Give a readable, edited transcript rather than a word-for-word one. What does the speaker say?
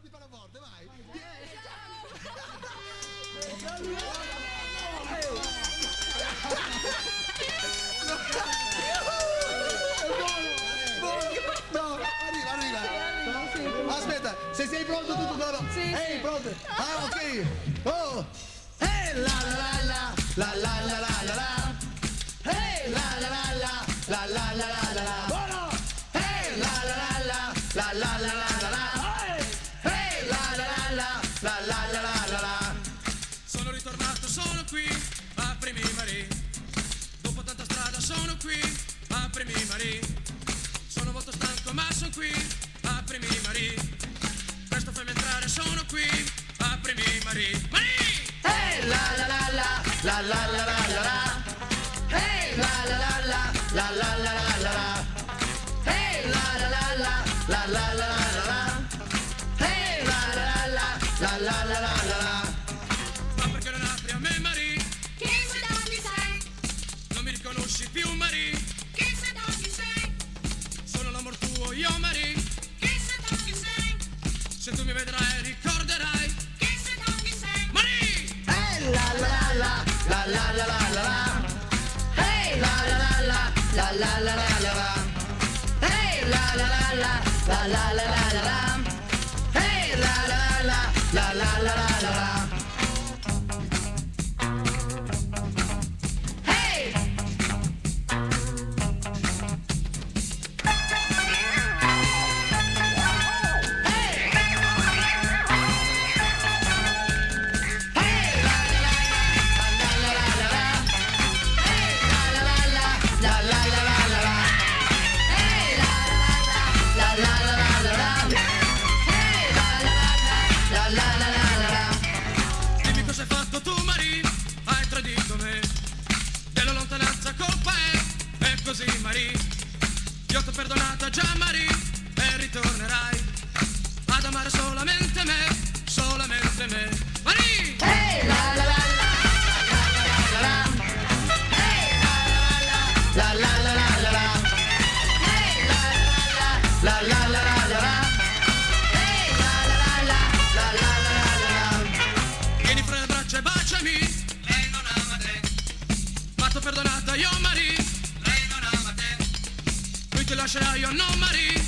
rompi la forte, vai. No, arriva. Aspetta, se sei pronto tutto coro. Sì. Ehi, pronto? Ah, ok. Oh. Hey, la la la la la la la la la. Hey, la la la la la la la la la la. Buono. Hey, la la la la la la la la la. Hey, la la la la la la la la la. Sono ritornato, sono qui, aprimi Marie. Dopo tanta strada sono qui, aprimi Marie. Sono molto stanco ma sono qui, aprimi Marie. Presto fammi entrare, sono qui, aprimi Marie. Marie! Hey, la la la la la la la la la la. Hey, la la la la la la la la la la. Hey, la la la la la la la la la. Hey, la la la la la la la la la. Ma perché non apri a me Marie? Che sedati sei? Non mi riconosci più Marie? Che sedati sei? Sono l'amor tuo io Marie. Che sedati sei? Se tu mi vedrai ricorderai. Che sedati sei? Marie! Hey, la la la la la la la la la. Hey, la la la la la la la la la la. Hey, la la la la la la la la la la. Hey, la la la la la la la la la. Hey! Dimmi cosa hai fatto tu Marie, hai tradito me. Della lontananza colpa è così Marie. Io t'ho perdonata già Marie e ritornerai ad amare solamente me Marie! Hey, la la la la la la. Hey, la la la la la la la. Hey, la la la la la la la la. Hey, la la la la la la la la. Vieni fra le braccia e baciami. Lei non ama te. Ma t'ho perdonata io Marie. Lei non ama te. Lui ti lascerà io no Marie.